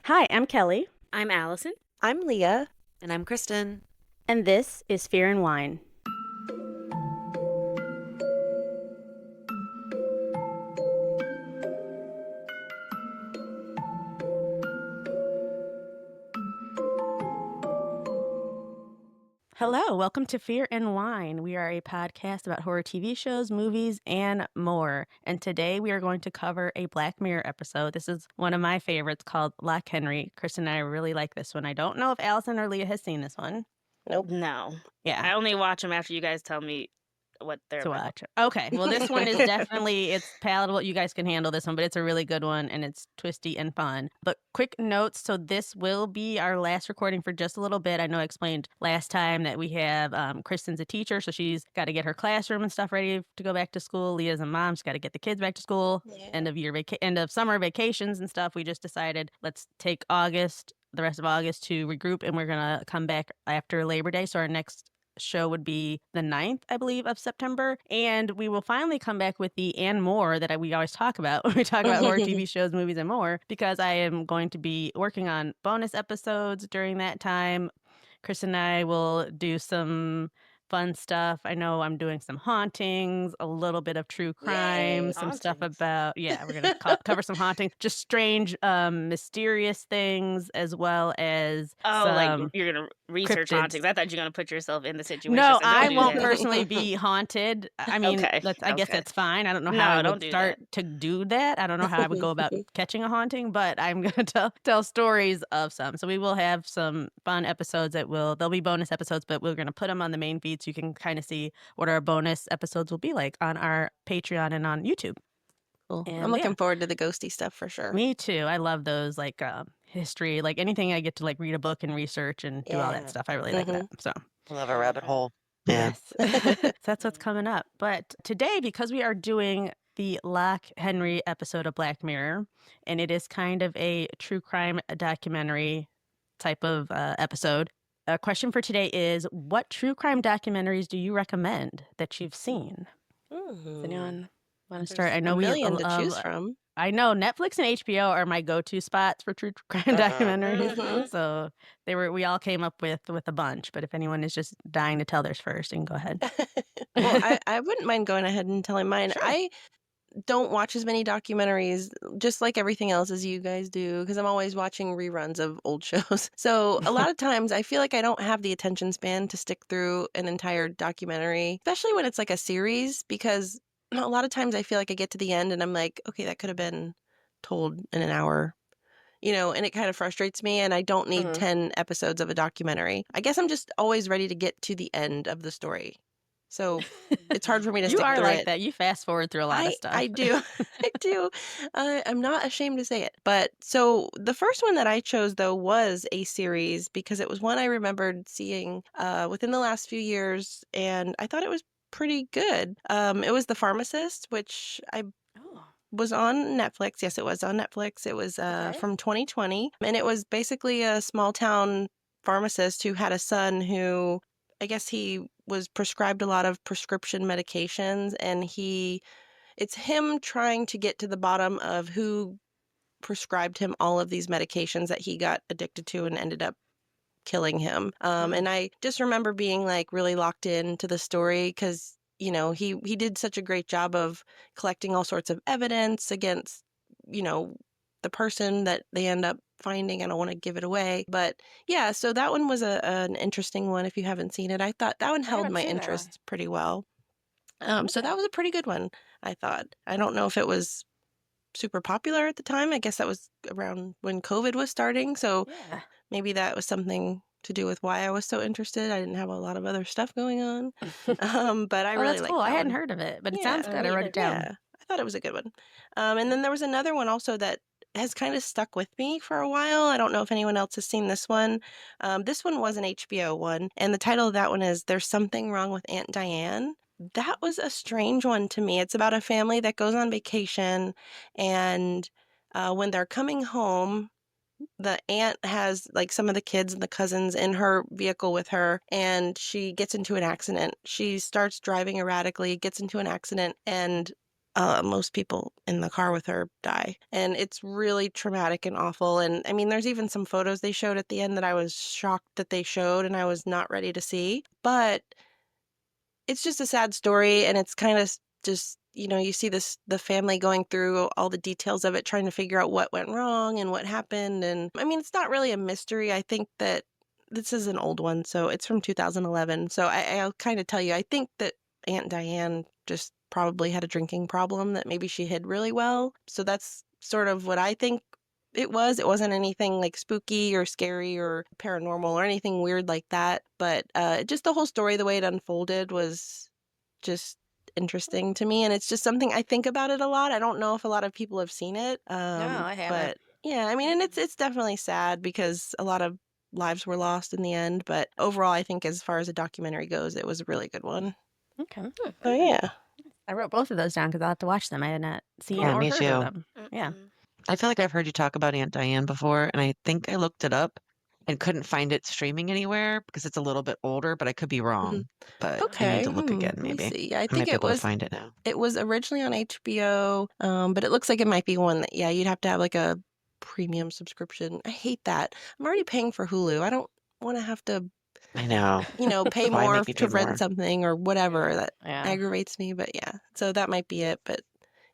Hi, I'm Kelly, I'm Allison. I'm Leah. And I'm Kristen. and this is Fear and Wine. Hello, welcome to Fear and Wine. We are a podcast about horror TV shows, movies, and more. And today we are going to cover a Black Mirror episode. This is one of my favorites called Loch. Kristen and I really like this one. I don't know if Allison or Leah has seen this one. Nope. No. Yeah. I only watch them after you guys tell me what they're To about. watch. Okay, well, this one is definitely, it's palatable. You guys can handle this one, but it's a really good one, and it's twisty and fun. But quick notes, so this will be our last recording for just a little bit. I know I explained last time that we have Kristen's a teacher, so she's got to get her classroom and stuff ready to go back to school. Leah's a mom, she's got to get the kids back to school. Yeah. End of summer vacations and stuff. We just decided let's take the rest of August to regroup, and we're gonna come back after Labor Day. So our next show would be the 9th, I believe, of September. And we will finally come back with the and more that we always talk about when we talk about horror TV shows, movies, and more, because I am going to be working on bonus episodes during that time. Chris and I will do some fun stuff. I know I'm doing some hauntings, a little bit of true crime, Yay, some stuff hauntings. about, we're going to cover some hauntings, just strange, mysterious things, as well as like you're going to research cryptids. hauntings. I thought you were going to put yourself in the situation. No, so don't I do won't that. personally be haunted. I mean, Okay, I guess okay. that's fine. I don't know No, how I don't would do start to do that. I don't know how I would go about catching a haunting, but I'm going to tell stories of some. So we will have some fun episodes they'll be bonus episodes, but we're going to put them on the main feed so you can kind of see what our bonus episodes will be like on our Patreon and on YouTube. Cool. And I'm looking forward to the ghosty stuff for sure. Me too. I love those, like history, like anything I get to like read a book and research and do all that Yeah. stuff. I really like that. So Love a rabbit hole. Yeah. yes, so that's what's coming up. But today, because we are doing the Loch Henry episode of Black Mirror, and it is kind of a true crime documentary type of episode, a question for today is, what true crime documentaries do you recommend that you've seen? Does anyone want to start? I know a we million to love, choose from. I know Netflix and HBO are my go-to spots for true crime documentaries. Mhm. So we all came up with a bunch. But if anyone is just dying to tell theirs first, you can go ahead. Well, I wouldn't mind going ahead and telling mine. Sure. I don't watch as many documentaries, just like everything else as you guys do, because I'm always watching reruns of old shows. So a lot of times I feel like I don't have the attention span to stick through an entire documentary, especially when it's like a series, because a lot of times I feel like I get to the end and I'm like, okay, that could have been told in an hour. And it kind of frustrates me, and I don't need 10 episodes of a documentary. I guess I'm just always ready to get to the end of the story. So it's hard for me to You stick are through like it. that. You fast forward through a lot of stuff. I do. I do. I'm not ashamed to say it. But so the first one that I chose, though, was a series because it was one I remembered seeing within the last few years, and I thought it was pretty good. It was The Pharmacist, which I was on Netflix. Yes, it was on Netflix. It was from 2020, and it was basically a small town pharmacist who had a son who, I guess he was prescribed a lot of prescription medications, and it's him trying to get to the bottom of who prescribed him all of these medications that he got addicted to and ended up killing him. And I just remember being like really locked into the story because he did such a great job of collecting all sorts of evidence against the person that they end up finding. I don't want to give it away, but yeah, so that one was an interesting one. If you haven't seen it, I thought that one held haven't my seen that one. interest pretty well. So that was a pretty good one, I thought. I don't know if it was super popular at the time. I guess that was around when COVID was starting, so Yeah. maybe that was something to do with why I was so interested. I didn't have a lot of other stuff going on. But I really that's liked cool. I that hadn't one. heard of it, but it Yeah, sounds good. I wrote it down. yeah, I thought it was a good one. And then there was another one also that has kind of stuck with me for a while. I don't know if anyone else has seen this one. This one was an HBO one, and the title of that one is There's Something Wrong with Aunt Diane. That was a strange one to me. It's about a family that goes on vacation, and when they're coming home, the aunt has like some of the kids and the cousins in her vehicle with her, and she gets into an accident. She starts driving erratically, gets into an accident, and most people in the car with her die. And it's really traumatic and awful. And I mean, there's even some photos they showed at the end that I was shocked that they showed and I was not ready to see. But it's just a sad story, and it's kind of just, you see the family going through all the details of it, trying to figure out what went wrong and what happened. And I mean, it's not really a mystery. I think that this is an old one, so it's from 2011. So I'll kind of tell you, I think that Aunt Diane just probably had a drinking problem that maybe she hid really well. So that's sort of what I think it was. It wasn't anything like spooky or scary or paranormal or anything weird like that. But just the whole story, the way it unfolded was just interesting to me. And it's just something I think about it a lot. I don't know if a lot of people have seen it. No, I haven't. But yeah, I mean, and it's definitely sad because a lot of lives were lost in the end. But overall, I think as far as a documentary goes, it was a really good one. Okay. So yeah. I wrote both of those down because I'll have to watch them. I had not seen Yeah, or me heard too. of them. Yeah. Mm-mm. I feel like I've heard you talk about Aunt Diane before, and I think I looked it up and couldn't find it streaming anywhere because it's a little bit older, but I could be wrong. But I need Okay. to look again, Let me maybe. see. Yeah, I I think might be it able to was find it now. It was originally on HBO, but it looks like it might be one that, yeah, you'd have to have like a premium subscription. I hate that. I'm already paying for Hulu. I don't want to have to, I know. pay Why more make me to pay rent more? something or whatever. That Yeah. aggravates me. But yeah, so that might be it. But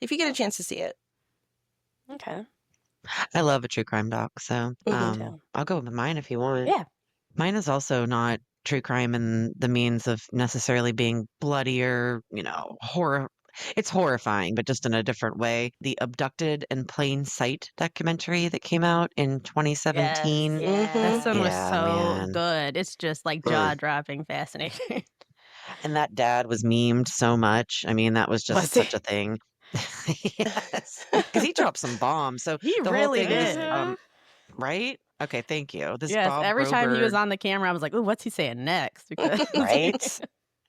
if you get a chance to see it, Okay. I love a true crime doc, so Mhm. Too. I'll go with mine if you want. Yeah. Mine is also not true crime in the means of necessarily being bloody or, horror. It's horrifying, but just in a different way. The Abducted in Plain Sight documentary that came out in 2017. Yes. That Mhm. one was Yeah, so man. good. It's just like Mm. jaw-dropping, fascinating. And that dad was memed so much. I mean, that was just Was such he? a thing. Yes, because he dropped some bombs. So He the whole really thing is, did. right? Okay, thank you. This Yes. Bob Every time he was Groberg, on the camera, I was like, "Ooh, what's he saying next?" Because right?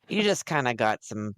You just kind of got some.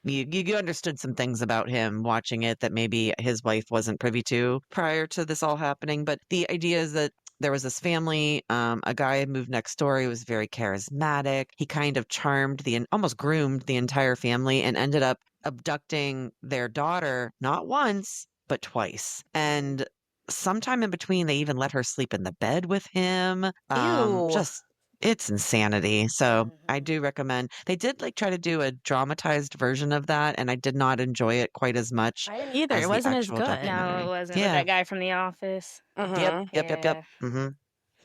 You understood some things about him watching it that maybe his wife wasn't privy to prior to this all happening. But the idea is that there was this family, a guy moved next door. He was very charismatic. He kind of charmed almost groomed the entire family and ended up abducting their daughter, not once, but twice. And sometime in between, they even let her sleep in the bed with him. Ew. Just it's insanity. So I Mhm. do recommend. They did try to do a dramatized version of that, and I did not enjoy it quite as much I didn't either. as It the wasn't as actual good. No, it documentary. wasn't. With Yeah. that guy from The Office. Yep. Mhm. Yeah. Mm-hmm.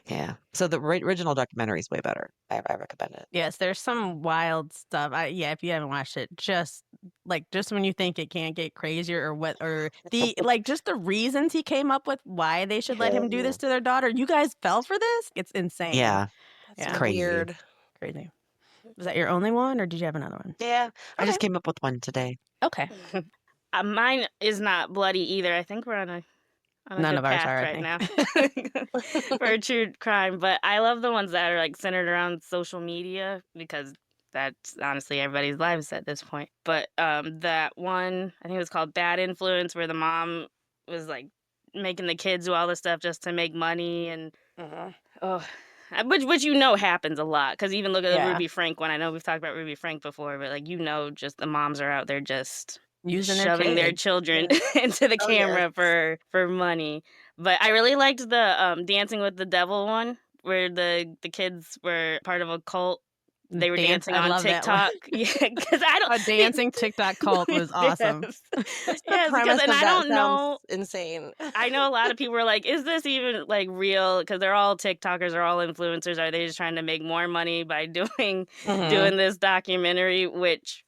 Yeah. So the original documentary is way better. I recommend it. Yes, there's some wild stuff. Yeah, if you haven't watched it, just when you think it can't get crazier or what or just the reasons he came up with why they should let him do this to their daughter. You guys fell for this? It's insane. Yeah. That's Yeah. Crazy. weird. Crazy. Was that your only one or did you have another one? Yeah. I just Okay. came up with one today. Okay. Mine is not bloody either. I think we're on a None good of ours path are, I right think. now for a true crime. But I love the ones that are centered around social media because that's honestly everybody's lives at this point. But that one, I think it was called Bad Influence, where the mom was making the kids do all this stuff just to make money and oh, which happens a lot. Because even look at the Yeah. Ruby Frank one. I know we've talked about Ruby Frank before, but just the moms are out there just Using their shoving their kids. children into the Oh, yes. camera for money. But I really liked the Dancing with the Devil one, where the kids were part of a cult. They were dancing I on love that one. TikTok. Yeah, because I don't. A dancing TikTok cult was awesome. Yes, Just the yes, premise and of I that don't know. sounds insane. I know a lot of people were like, "Is this even real?" Because they're all TikTokers, they're all influencers. Are they just trying to make more money by doing this documentary? Which,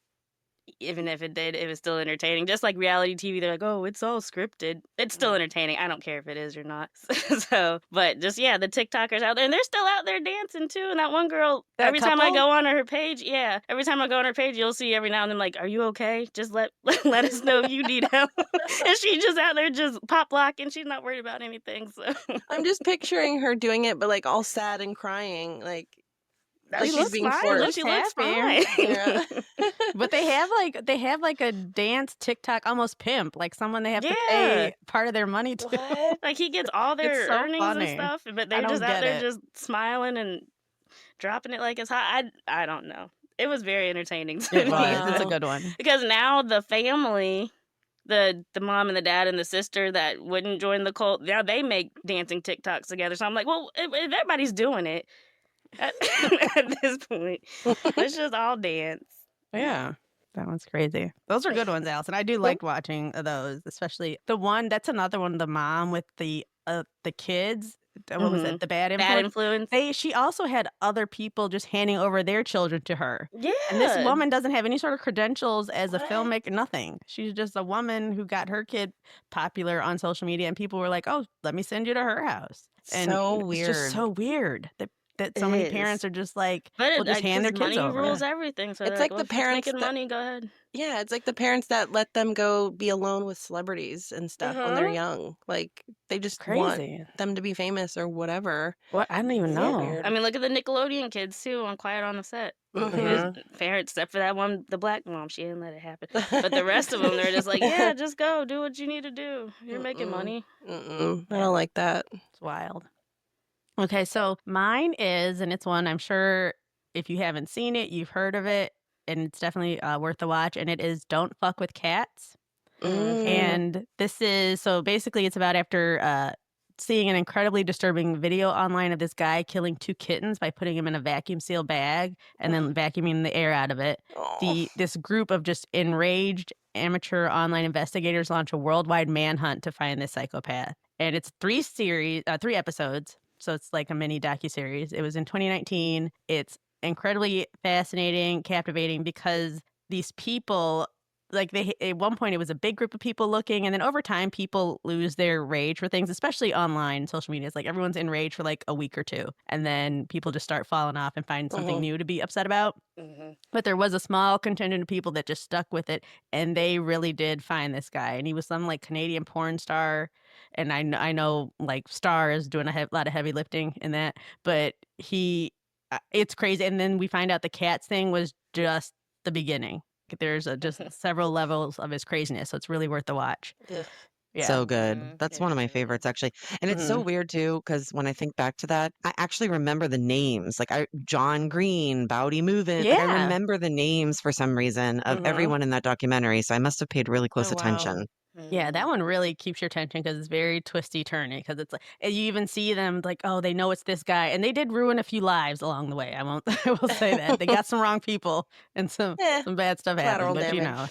even if it did, it was still entertaining. Just like reality TV, they're like, "Oh, it's all scripted." It's still entertaining. I don't care if it is or not. So, but just the TikTokers out there, and they're still out there dancing too. And that one girl, That every time I couple? go on her page, every time I go on her page, you'll see every now and then like, "Are you okay? Just let us know if you need help." And she's just out there just pop locking. She's not worried about anything. So I'm just picturing her doing it, but all sad and crying, like she she's looks being fine. forced. She looks happy. fine. Yeah. But they have a dance TikTok almost pimp, like someone they have to Yeah. pay part of their money to. What? Like he gets all their It's so earnings funny. and stuff, but I they're don't just out get there it. just smiling and dropping it like it's hot. I don't know. It was very entertaining to It me. was. It's a Wow. good one. Because now the family, the mom and the dad and the sister that wouldn't join the cult, now they make dancing TikToks together. So I'm like, well, if everybody's doing it at, at this point, let's just all dance. Yeah. That one's crazy. Those are good ones, Allison. I do like watching those, especially the one that's another one, the mom with the kids. What was it? The bad Bad influence. influence. She also had other people just handing over their children to her. Yeah. And this woman doesn't have any sort of credentials as a What? filmmaker, nothing. She's just a woman who got her kid popular on social media, and people were like, "Oh, let me send you to her house." And So it's weird. just so weird that so It many is. parents are just like, But will just hand their kids money over. rules everything. So It's they're like well, the if it's parents making that- money, go ahead. Yeah, it's like the parents that let them go be alone with celebrities and stuff when they're young. Like they just want Crazy. them to be famous or whatever. What? I don't even So know. weird. I mean, look at the Nickelodeon kids too on Quiet on the Set. Mhm. His parents, except for that one, the black mom, she didn't let it happen. But the rest of them, they're just like, yeah, just go, do what you need to do. You're making money. I don't like that. It's wild. Okay, so mine is, and it's one I'm sure if you haven't seen it, you've heard of it, and it's definitely worth the watch, and it is Don't Fuck with Cats. And this is, so basically it's about after seeing an incredibly disturbing video online of this guy killing 2 kittens by putting them in a vacuum seal bag and then vacuuming the air out of it. This group of just enraged amateur online investigators launch a worldwide manhunt to find this psychopath. And it's 3 episodes. So it's like a mini docuseries. It was in 2019. It's incredibly fascinating, captivating, because these people, like at one point it was a big group of people looking, and then over time people lose their rage for things, especially online social media. It's like everyone's enraged for like a week or 2, and then people just start falling off and find something new to be upset about. But there was a small contingent of people that just stuck with it, and they really did find this guy, and he was some like Canadian porn star. And I know like stars doing a lot of heavy lifting in that, but it's crazy. And then we find out the cats thing was just the beginning. There's just several levels of his craziness, so it's really worth the watch. Yeah. So good. That's one of my favorites, actually. And it's so weird, too, because when I think back to that, I actually remember the names. Like John Green, Bowdy Movin'. Like, I Yeah. remember the names for some reason of everyone in that documentary. So I must have paid really close Oh, wow. attention. Yeah, that one really keeps your attention because it's very twisty turny. Because it's like, and you even see them like, oh, they know it's this guy, and they did ruin a few lives along the way. I will say that they got some wrong people and some bad stuff happened. collateral But you damage. know,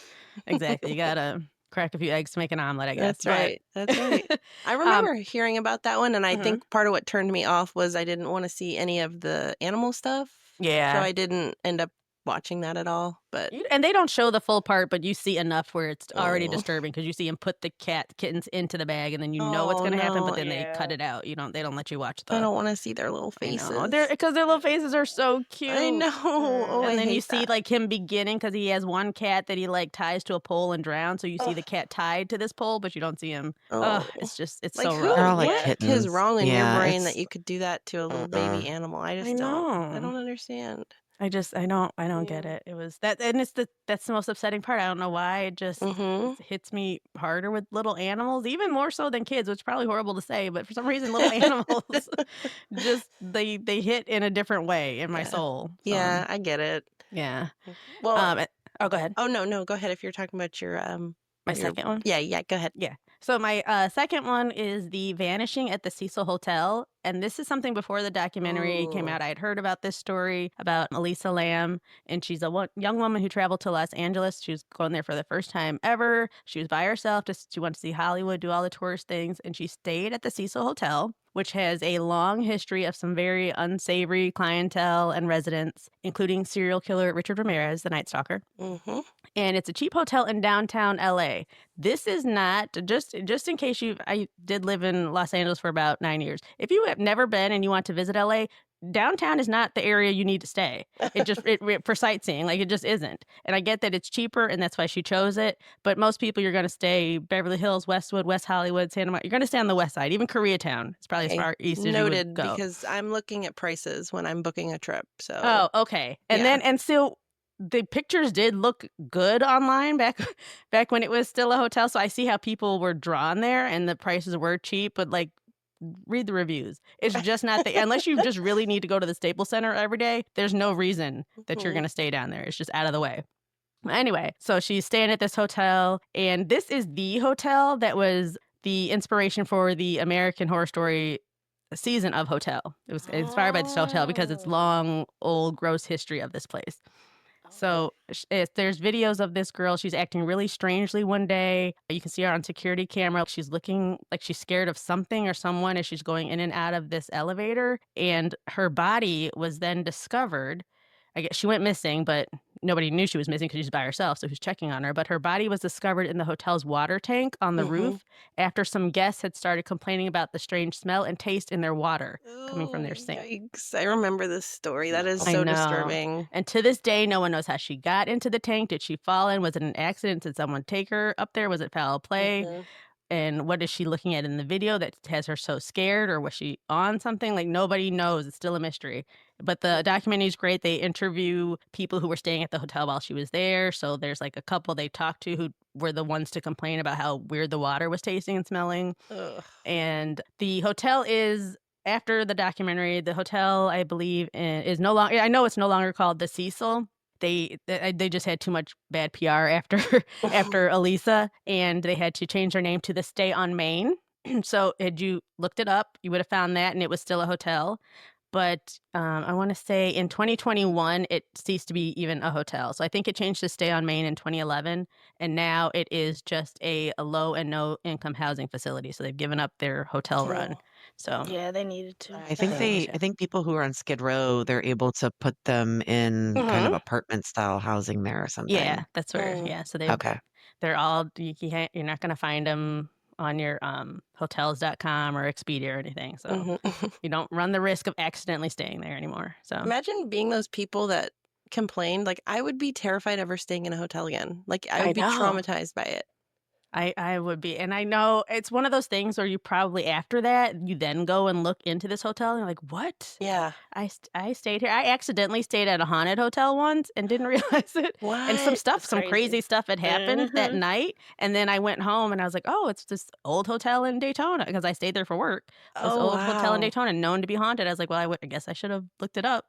exactly, you gotta crack a few eggs to make an omelet, I guess. That's right. That's right. I remember hearing about that one, and I think part of what turned me off was I didn't want to see any of the animal stuff. Yeah. So I didn't end up watching that at all. But And they don't show the full part, but you see enough where it's already disturbing because you see him put the kittens into the bag, and then you know what's going to happen, but then they cut it out. They don't let you watch the. I don't want to see their little faces. Because their little faces are so cute. I know. Oh, And I then you hate see that. like him beginning because he has one cat that he like ties to a pole and drowns. So you see the cat tied to this pole, but you don't see him. It's like so who, rough. They're all like what kittens. is wrong in Yeah, your brain it's- that you could do that to a little baby animal? I just don't. I don't understand. I don't get it. It was that, and that's the most upsetting part. I don't know why it just hits me harder with little animals, even more so than kids, which is probably horrible to say, but for some reason, little animals just they hit in a different way in my soul. So, Yeah, I get it. yeah. Well, Oh, go ahead. oh no, go ahead if you're talking about your My your- second one. Yeah, go ahead. Yeah. So my second one is The Vanishing at the Cecil Hotel. And this is something before the documentary came out. I had heard about this story about Elisa Lam. And she's a young woman who traveled to Los Angeles. She was going there for the first time ever. She was by herself. She wanted to see Hollywood, do all the tourist things. And she stayed at the Cecil Hotel, which has a long history of some very unsavory clientele and residents, including serial killer Richard Ramirez, the Night Stalker. Mm-hmm. And it's a cheap hotel in downtown LA. This is not, just in case I did live in Los Angeles for about 9 years. If you have never been and you want to visit LA, downtown is not the area you need to stay. It just for sightseeing, like it just isn't. And I get that it's cheaper and that's why she chose it. But most people, you're going to stay Beverly Hills, Westwood, West Hollywood, Santa Monica. You're going to stay on the west side, even Koreatown. It's probably as far east as you Noted, would go. because I'm looking at prices when I'm booking a trip. So Oh, okay. And so the pictures did look good online back when it was still a hotel. So I see how people were drawn there and the prices were cheap, but like read the reviews. It's just not unless you just really need to go to the Staples Center every day, there's no reason that you're going to stay down there. It's just out of the way. Anyway, so she's staying at this hotel, and this is the hotel that was the inspiration for the American Horror Story season of Hotel. It was inspired by this hotel because it's Oh. long, old, gross history of this place. So there's videos of this girl. She's acting really strangely one day. You can see her on security camera. She's looking like she's scared of something or someone as she's going in and out of this elevator. And her body was then discovered. I guess she went missing, but nobody knew she was missing because she's by herself. So who's checking on her? But her body was discovered in the hotel's water tank on the roof after some guests had started complaining about the strange smell and taste in their water coming from their sink. Yikes. I remember this story. That is I so know. disturbing. And to this day, no one knows how she got into the tank. Did she fall in? Was it an accident? Did someone take her up there? Was it foul play? And what is she looking at in the video that has her so scared? Or was she on something? Like, nobody knows. It's still a mystery. But the documentary is great. They interview people who were staying at the hotel while she was there. So there's like a couple they talked to who were the ones to complain about how weird the water was tasting and smelling. Ugh. And the hotel is, after the documentary, the hotel, I believe, is no longer, I know it's no longer called the Cecil. They just had too much bad PR after Elisa, and they had to change their name to the Stay on Main. So had you looked it up, you would have found that, and it was still a hotel. But I want to say in 2021, it ceased to be even a hotel. So I think it changed to Stay on Main in 2011. And now it is just a low and no income housing facility. So they've given up their hotel run. So Yeah, they needed to. I think people who are on Skid Row, they're able to put them in kind of apartment style housing there or something. yeah, that's where. Yeah, so they're all you're not going to find them on your hotels.com or Expedia or anything. So you don't run the risk of accidentally staying there anymore. So Imagine being those people that complained. Like, I would be terrified ever staying in a hotel again. Like, I would be traumatized by it. I would be. And I know it's one of those things where you probably, after that, you then go and look into this hotel and you're like, what? Yeah. I stayed here. I accidentally stayed at a haunted hotel once and didn't realize it. What? And some crazy. crazy stuff had happened that night. And then I went home and I was like, oh, it's this old hotel in Daytona, because I stayed there for work. This old hotel in Daytona, known to be haunted. I was like, well, I guess I should have looked it up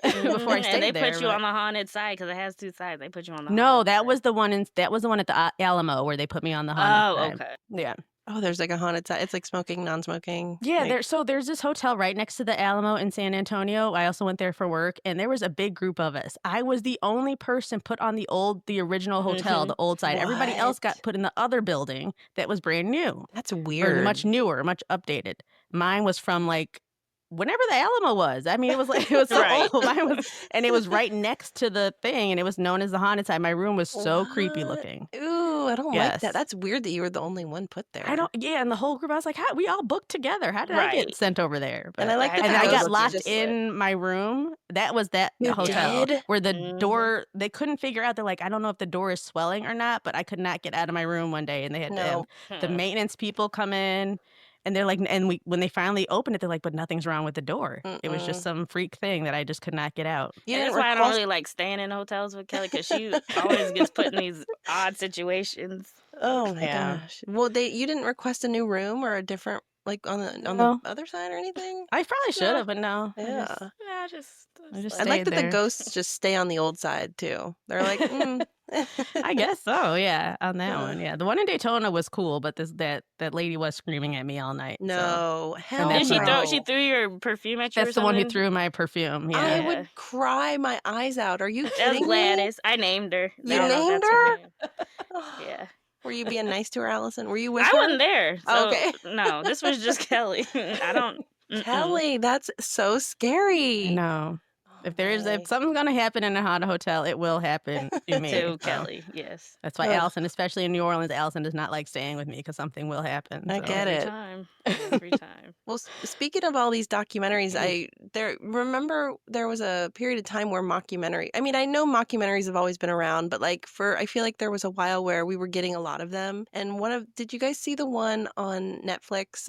before I stayed And they there. put you on the haunted side because it has two sides. They put you on the No, haunted that side. was the one at the Alamo where they put me on the haunted side. okay. Yeah. Oh, there's like a haunted side. It's like smoking, non-smoking. Yeah, like, there's this hotel right next to the Alamo in San Antonio. I also went there for work, and there was a big group of us. I was the only person put on the original hotel, the old side. Everybody else got put in the other building that was brand new. That's Or weird. much newer, much updated. Mine was from like whenever the Alamo was. I mean, it was so Right. old. And it was right next to the thing, and it was known as the haunted side. My room was so creepy What? looking. Ooh, I don't like Yes. that. That's weird that you were the only one put there. Yeah, and the whole group, I was like, how, we all booked together. How did I get Right. sent over there? And I like that And the I got ghosts locked just in my room. That was that You hotel did? where the door, they couldn't figure out. They're like, I don't know if the door is swelling or not, but I could not get out of my room one day. And they had to No. have the maintenance people come in. And they're like, when they finally opened it, they're like, but nothing's wrong with the door. It was just some freak thing that I just could not get out. You And didn't that's why I don't request- really like staying in hotels with Kelly, because she always gets put in these odd situations. Oh my Yeah. gosh. Well, you didn't request a new room or a different, like on the No. other side or anything? I probably should have, but no. Yeah. Yeah, just I just I like stayed that the there. ghosts just stay on the old side too. They're like, I guess so, yeah, on that one, yeah. The one in Daytona was cool, but that lady was screaming at me all night. So. No, hell that's Did she right. she threw your perfume at you or That's the one who something? threw my perfume, yeah. I Yeah. would cry my eyes out. Are you That was kidding me? Gladys. I named her. You I don't know if named that's her? name. Yeah. Were you being nice to her, Allison? Were you with I her? wasn't there. Oh, So, okay. no, this was just Kelly. I don't. Kelly, that's so scary. No. Oh, If my. something's gonna happen in a haunted hotel, it will happen to me. To so. Kelly, yes. That's why Ugh. Allison, especially in New Orleans, Allison does not like staying with me because something will happen. I so. get Every it. time. Every time. Well, speaking of all these documentaries, remember there was a period of time where I mean, I know mockumentaries have always been around, but I feel like there was a while where we were getting a lot of them. And did you guys see the one on Netflix,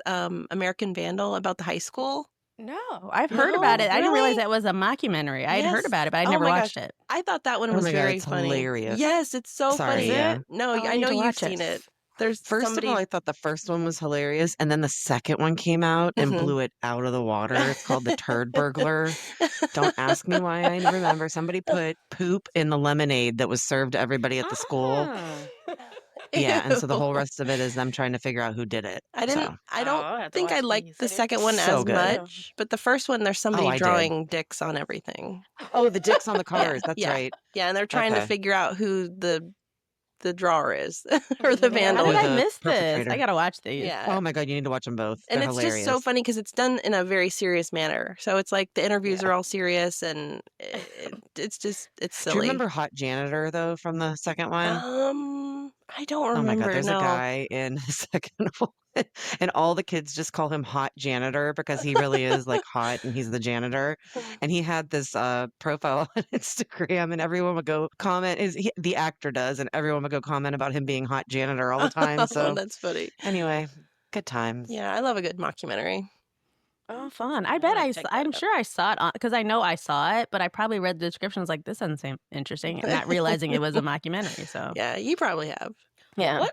American Vandal, about the high school? No, I've heard about No, it. I didn't really? realize that was a mockumentary. I had heard Yes. about it, but I Oh never my watched gosh. it. I thought that one Oh was my God, very it's funny. hilarious. Yes, it's so Sorry, funny. yeah. No, Oh, I I need know to you've watch it. seen it. There's First somebody. of all, I thought the first one was hilarious, and then the second one came out and Mhm. blew it out of the water. It's called The Turd Burglar. Don't ask me why I remember. Somebody put poop in the lemonade that was served to everybody at the school. Yeah, and so the whole Ew. rest of it is them trying to figure out who did it. I don't I'll have to think I watch liked these. the second one So as good. much, but the first one there's somebody I did. drawing dicks on everything. Oh, the dicks on the Yeah, cars. That's yeah. right. Yeah, and they're trying to Okay. figure out who the drawer is or the Yeah. How vandal did Or I is. the miss this? I perpetrator. gotta watch these. Yeah. Oh my God, you need to watch them both. And They're it's hilarious. just so funny because it's done in a very serious manner. So it's like the interviews Yeah. are all serious and it's Do you silly. remember Hot Janitor, though, from the second one? I don't Oh my God, remember. there's a No. guy in the second one, and all the kids just call him Hot Janitor because he really is like hot and he's the janitor. And he had this profile on Instagram, and everyone would go comment. The actor does, and everyone would go comment about him being Hot Janitor all the time. Oh, So that's funny. anyway, good times. Yeah, I love a good mockumentary. Oh, fun. I I'll bet have to check that I'm out. sure I saw it on, because I know I saw it, but I probably read the description. I was like, this doesn't seem interesting, and not realizing it was a mockumentary. So, Yeah, you probably have. yeah.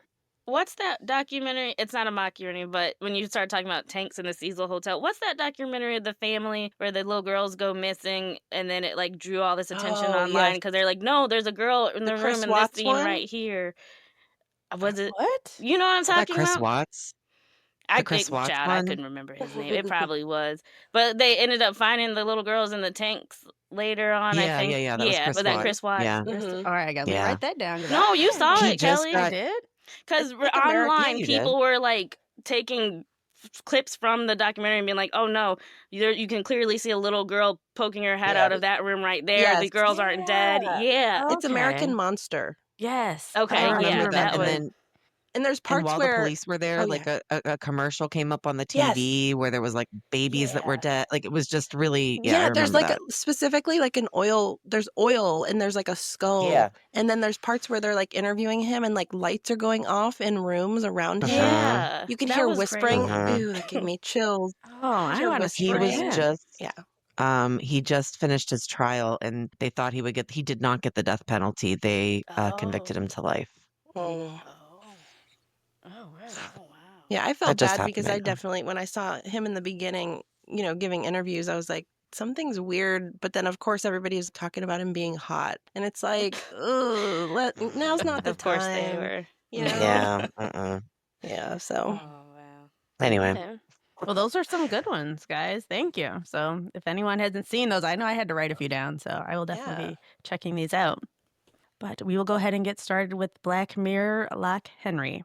What's that documentary? It's not a mockumentary, but when you start talking about tanks in the Cecil Hotel, what's that documentary of the family where the little girls go missing and then it like drew all this attention Oh, online yes. because they're like, no, there's a girl in The the Chris room in Watts this scene one? right here. Was it? What? You know what I'm Is that talking Chris about? Watts? I The Chris think, Watts child, I one? couldn't remember his name. It probably was, but they ended up finding the little girls in the tanks later on. I Yeah, think. yeah. That was Chris was that Watts. Chris Watts? Yeah. Mhm. All right, I gotta Yeah. write that down. 'Cause No, you saw He it, just Kelly. I got did. Because It's like American- online, you did. people were like taking clips from the documentary and being like, "Oh no, you can clearly see a little girl poking her head Yeah. out of that room right there. Yes. The girls aren't dead." Yeah. Yeah. It's American Okay. Monster. Yes. Okay, I Oh, remember yeah, that. that And was. then And there's and parts while where the police were there, Oh, like yeah. a commercial came up on the Yes. TV where there was like babies that were dead. Like it was just really, I Yeah, there's remember like that. specifically like there's oil and there's like a skull. Yeah. And then there's parts where they're like interviewing him and like lights are going off in rooms around him. Yeah. You can that hear was whispering. crazy. Ooh, that gave me chills. Oh, I You're want to see He was whispering. just Yeah. he just finished his trial and they thought he did not get the death penalty. They convicted him to life. Mm. Oh, wow. Oh, wow. Yeah, I That felt just bad happened because right I now. definitely, when I saw him in the beginning, giving interviews, I was like, something's weird. But then, of course, everybody was talking about him being hot. And it's like, ugh, now's not the Of course they time. were. You know? Yeah. Yeah, Oh, so. wow. Anyway. Yeah. Well, those are some good ones, guys. Thank you. So, if anyone hasn't seen those, I know I had to write a few down, so I will definitely Yeah. be checking these out. But we will go ahead and get started with Black Mirror Loch Henry.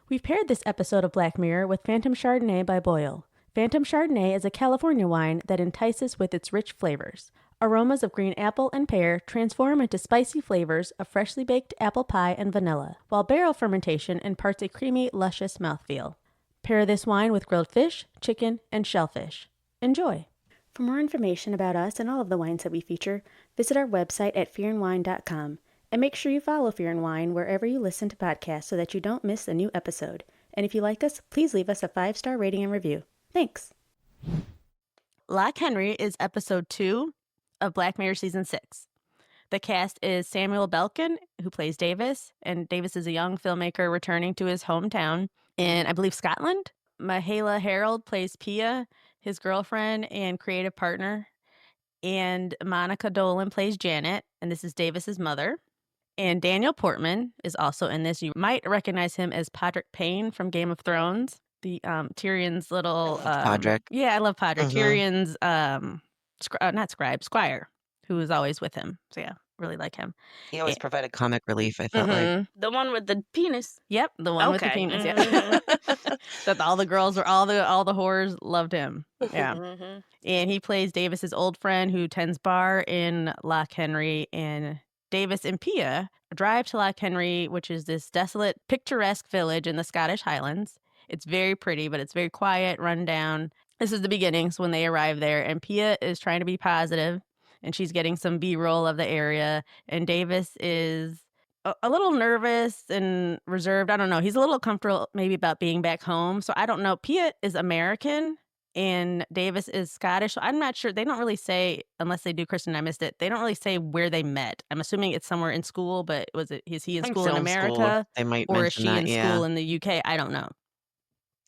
We've paired this episode of Black Mirror with Phantom Chardonnay by Boyle. Phantom Chardonnay is a California wine that entices with its rich flavors. Aromas of green apple and pear transform into spicy flavors of freshly baked apple pie and vanilla, while barrel fermentation imparts a creamy, luscious mouthfeel. Pair this wine with grilled fish, chicken, and shellfish. Enjoy! For more information about us and all of the wines that we feature, visit our website at fearandwine.com. And make sure you follow Fear and Wine wherever you listen to podcasts so that you don't miss a new episode. And if you like us, please leave us a 5-star rating and review. Thanks! Loch Henry is episode 2 of Black Mirror Season 6. The cast is Samuel Belkin, who plays Davis, and Davis is a young filmmaker returning to his hometown in, I believe, Scotland. Mahala Harold plays Pia, his girlfriend and creative partner, and Monica Dolan plays Janet, and this is Davis's mother. And Daniel Portman is also in this. You might recognize him as Podrick Payne from Game of Thrones, the Tyrion's little. Podrick. Yeah, I love Podrick. Mhm. Tyrion's squire, who is always with him. So yeah, really like him. He always provided comic relief, I felt like. Mhm. The one with the penis. Yep, the one with the Okay. penis. Yeah, Mhm. that all the girls were all the whores loved him. Yeah. Mhm. And he plays Davis's old friend who tends bar in Loch Henry. And Davis and Pia drive to Loch Henry, which is this desolate, picturesque village in the Scottish Highlands. It's very pretty, but it's very quiet, run down. This is the beginnings when they arrive there. And Pia is trying to be positive, and she's getting some B-roll of the area. And Davis is a little nervous and reserved. I don't know. He's a little comfortable maybe about being back home. So I don't know. Pia is American. And Davis is Scottish. So I'm not sure. They don't really say, unless they do, Kristen, I missed it. They don't really say where they met. I'm assuming it's somewhere in school, but is he in I think school in film school, America they might or is mention she that, in yeah. school in the UK? I don't know.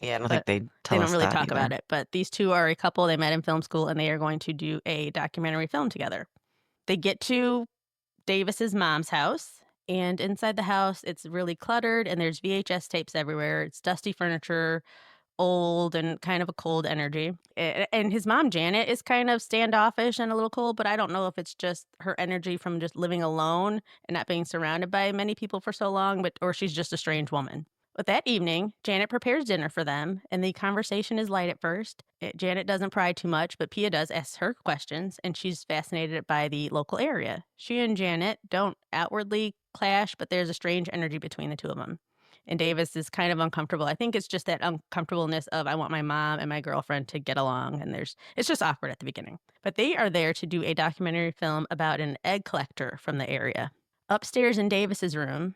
Yeah, I don't think But they they tell don't us really that talk about either. it. But these two are a couple. They met in film school and they are going to do a documentary film together. They get to Davis's mom's house. And inside the house, it's really cluttered and there's VHS tapes everywhere. It's dusty furniture, old and kind of a cold energy. And his mom, Janet, is kind of standoffish and a little cold, but I don't know if it's just her energy from just living alone and not being surrounded by many people for so long, or she's just a strange woman. But that evening, Janet prepares dinner for them, and the conversation is light at first. Janet doesn't pry too much, but Pia does ask her questions, and she's fascinated by the local area. She and Janet don't outwardly clash, but there's a strange energy between the two of them. And Davis is kind of uncomfortable. I think it's just that uncomfortableness of I want my mom and my girlfriend to get along, and it's just awkward at the beginning. But they are there to do a documentary film about an egg collector from the area. Upstairs in Davis's room,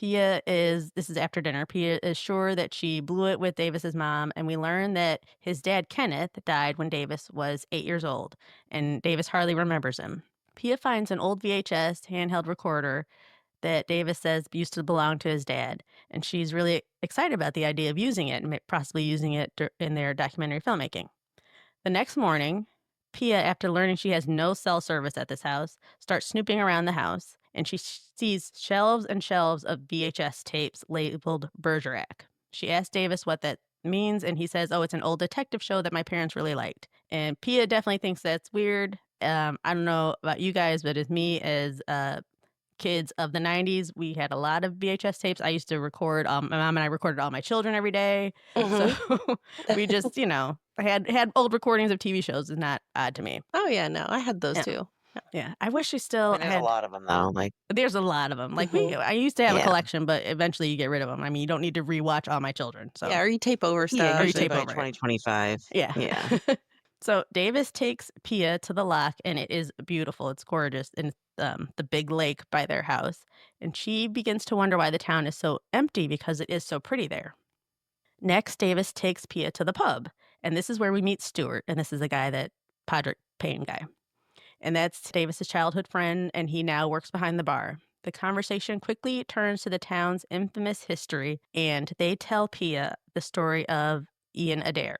this is after dinner, Pia is sure that she blew it with Davis's mom, and we learn that his dad, Kenneth, died when Davis was 8 years old, and Davis hardly remembers him. Pia finds an old VHS handheld recorder that Davis says used to belong to his dad, and she's really excited about the idea of using it and possibly using it in their documentary filmmaking. The next morning, Pia, after learning she has no cell service at this house, starts snooping around the house, and she sees shelves and shelves of VHS tapes labeled Bergerac. She asks Davis what that means, and he says, oh, it's an old detective show that my parents really liked. And Pia definitely thinks that's weird. I don't know about you guys, but as kids of the 90s, we had a lot of VHS tapes. I used to record, my mom and I recorded all my children every day. So we just, had old recordings of TV shows. Is not odd to me. Oh, yeah, no, I had those Yeah. too. Yeah. I wish we I still mean, there's a lot of them though. there's a lot of them. Like Mhm. I used to have a Yeah. collection, but eventually you get rid of them. I mean, you don't need to rewatch all my children. So Yeah, or you tape over Yeah, stuff. you usually tape by over it. 2025. Yeah. Yeah. So Davis takes Pia to the Loch, and it is beautiful. It's gorgeous, and the big lake by their house. And she begins to wonder why the town is so empty because it is so pretty there. Next, Davis takes Pia to the pub, and this is where we meet Stuart, and this is the guy that Podrick Payne guy. And that's Davis's childhood friend, and he now works behind the bar. The conversation quickly turns to the town's infamous history, and they tell Pia the story of Ian Adair.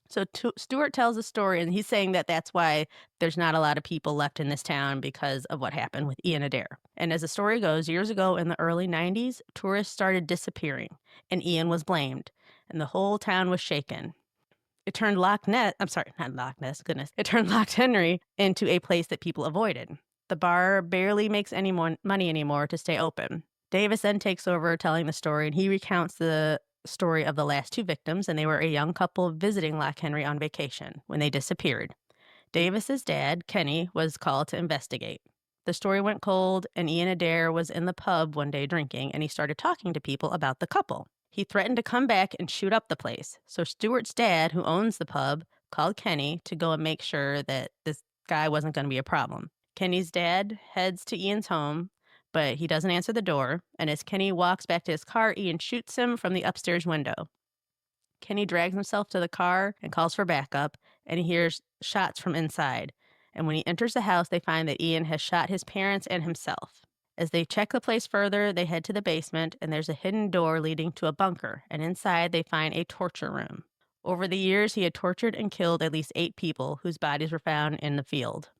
So Stuart tells a story, and he's saying that that's why there's not a lot of people left in this town because of what happened with Ian Adair. And as the story goes, years ago in the early 90s, tourists started disappearing, and Ian was blamed, and the whole town was shaken. It turned It turned Loch Henry into a place that people avoided. The bar barely makes any more money anymore to stay open. Davis then takes over telling the story, and he recounts the story of the last two victims, and they were a young couple visiting Loch Henry on vacation when they disappeared. Davis's dad, Kenny, was called to investigate. The story went cold, and Ian Adair was in the pub one day drinking, and he started talking to people about the couple. He threatened to come back and shoot up the place. So Stuart's dad, who owns the pub, called Kenny to go and make sure that this guy wasn't going to be a problem. Kenny's dad heads to Ian's home, but he doesn't answer the door. And as Kenny walks back to his car, Ian shoots him from the upstairs window. Kenny drags himself to the car and calls for backup, and he hears shots from inside. And when he enters the house, they find that Ian has shot his parents and himself. As they check the place further, they head to the basement, and there's a hidden door leading to a bunker, and inside they find a torture room. Over the years, he had tortured and killed at least 8 people whose bodies were found in the field.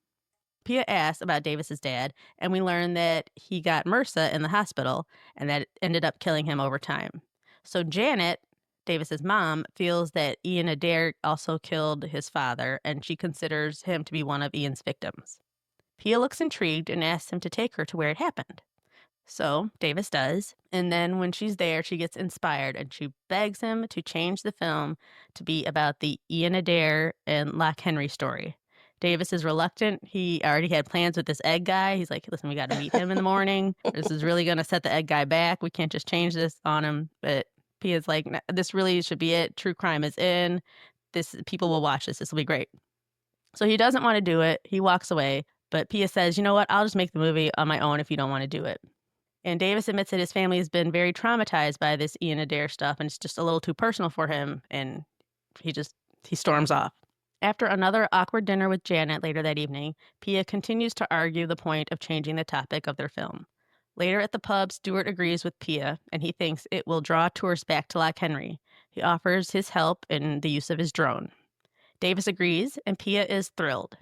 Pia asks about Davis's dad, and we learn that he got MRSA in the hospital, and that ended up killing him over time. So Janet, Davis's mom, feels that Ian Adair also killed his father, and she considers him to be one of Ian's victims. Pia looks intrigued and asks him to take her to where it happened. So Davis does, and then when she's there, she gets inspired, and she begs him to change the film to be about the Ian Adair and Loch Henry story. Davis is reluctant. He already had plans with this egg guy. He's like, listen, we got to meet him in the morning. This is really going to set the egg guy back. We can't just change this on him. But Pia's like, this really should be it. True crime is in. People will watch this. This will be great. So he doesn't want to do it. He walks away. But Pia says, you know what? I'll just make the movie on my own if you don't want to do it. And Davis admits that his family has been very traumatized by this Ian Adair stuff, and it's just a little too personal for him. And he just he storms off. After another awkward dinner with Janet later that evening, Pia continues to argue the point of changing the topic of their film. Later at the pub, Stuart agrees with Pia, and he thinks it will draw tourists back to Loch Henry. He offers his help in the use of his drone. Davis agrees, and Pia is thrilled.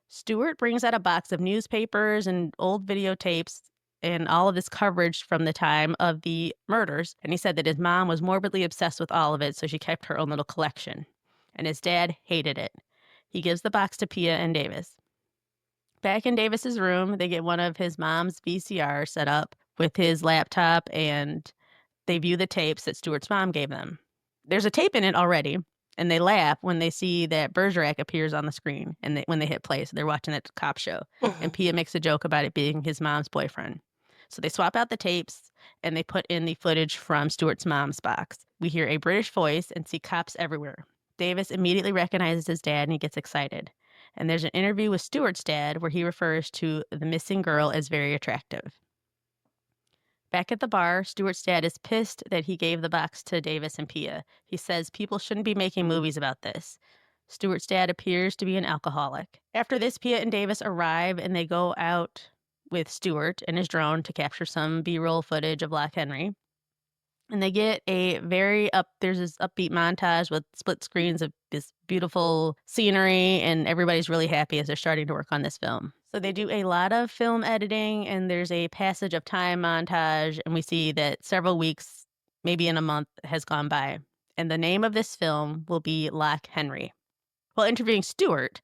Stuart brings out a box of newspapers and old videotapes and all of this coverage from the time of the murders, and he said that his mom was morbidly obsessed with all of it, so she kept her own little collection. And his dad hated it. He gives the box to Pia and Davis. Back in Davis's room, they get one of his mom's VCRs set up with his laptop, and they view the tapes that Stuart's mom gave them. There's a tape in it already, and they laugh when they see that Bergerac appears on the screen and when they hit play. So they're watching that cop show. And Pia makes a joke about it being his mom's boyfriend. So they swap out the tapes and they put in the footage from Stuart's mom's box. We hear a British voice and see cops everywhere. Davis immediately recognizes his dad and he gets excited. And there's an interview with Stuart's dad where he refers to the missing girl as very attractive. Back at the bar, Stuart's dad is pissed that he gave the box to Davis and Pia. He says people shouldn't be making movies about this. Stuart's dad appears to be an alcoholic. After this, Pia and Davis arrive and they go out with Stuart and his drone to capture some B-roll footage of Loch Henry. And they get there's this upbeat montage with split screens of this beautiful scenery, and everybody's really happy as they're starting to work on this film. So they do a lot of film editing, and there's a passage of time montage, and we see that several weeks, maybe in a month, has gone by. And the name of this film will be Loch Henry. While interviewing Stuart's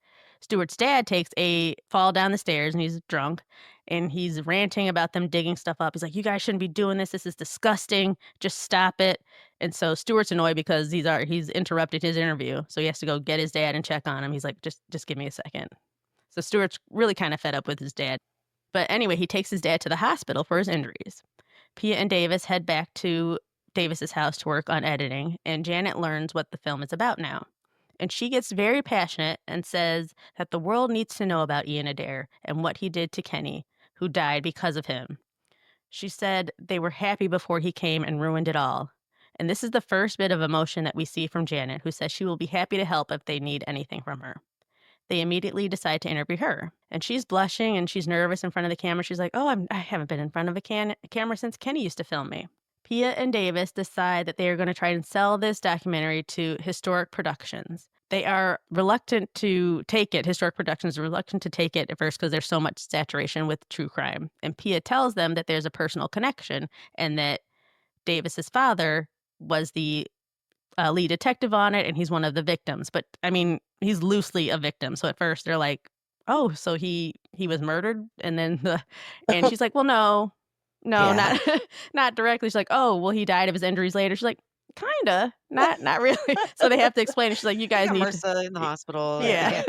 dad takes a fall down the stairs, and he's drunk, and he's ranting about them digging stuff up. He's like, you guys shouldn't be doing this. This is disgusting. Just stop it. And so Stuart's annoyed because he's interrupted his interview. So he has to go get his dad and check on him. He's like, just give me a second. So Stuart's really kind of fed up with his dad. But anyway, he takes his dad to the hospital for his injuries. Pia and Davis head back to Davis's house to work on editing, and Janet learns what the film is about now. And she gets very passionate and says that the world needs to know about Ian Adair and what he did to Kenny, who died because of him. She said they were happy before he came and ruined it all. And this is the first bit of emotion that we see from Janet, who says she will be happy to help if they need anything from her. They immediately decide to interview her. And she's blushing and she's nervous in front of the camera. She's like, I haven't been in front of a camera since Kenny used to film me. Pia and Davis decide that they are going to try and sell this documentary to Historic Productions. They are reluctant to take it. Historic Productions are reluctant to take it at first because there's so much saturation with true crime. And Pia tells them that there's a personal connection and that Davis's father was the lead detective on it and he's one of the victims. But I mean, he's loosely a victim. So at first they're like, oh, so he was murdered? And then and she's like, well, no, Yeah. not directly. She's like, oh, well, he died of his injuries later. She's like, kinda, not really. So they have to explain it. She's like, you guys got need MRSA in the hospital. yeah.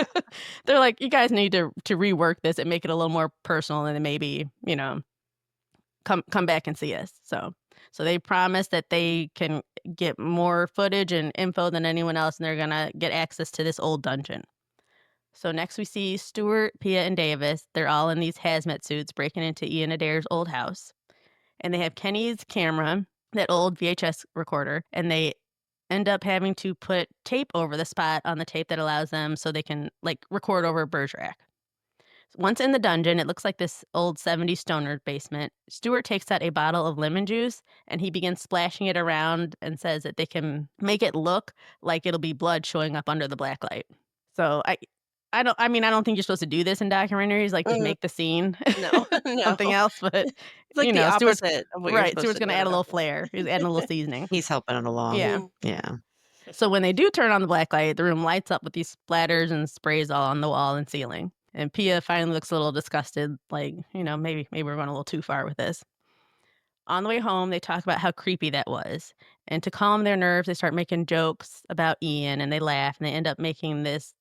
They're like, you guys need to rework this and make it a little more personal, and then maybe, come back and see us. So they promise that they can get more footage and info than anyone else, and they're gonna get access to this old dungeon. So next we see Stuart, Pia, and Davis. They're all in these hazmat suits breaking into Ian Adair's old house. And they have Kenny's camera, that old VHS recorder, and they end up having to put tape over the spot on the tape that allows them so they can record over Bergerac. Once in the dungeon, it looks like this old 70s stoner basement. Stuart takes out a bottle of lemon juice and he begins splashing it around and says that they can make it look like it'll be blood showing up under the black light. So I don't think you're supposed to do this in documentaries, to make the scene No, something else, but it's like the Stuart's opposite of what you're supposed Stuart's to gonna do add in a little documentary. flair. He's adding a little seasoning. He's helping it along. Yeah. Yeah. So when they do turn on the black light, the room lights up with these splatters and sprays all on the wall and ceiling. And Pia finally looks a little disgusted, maybe we're going a little too far with this. On the way home, they talk about how creepy that was. And to calm their nerves, they start making jokes about Ian, and they laugh, and they end up making this,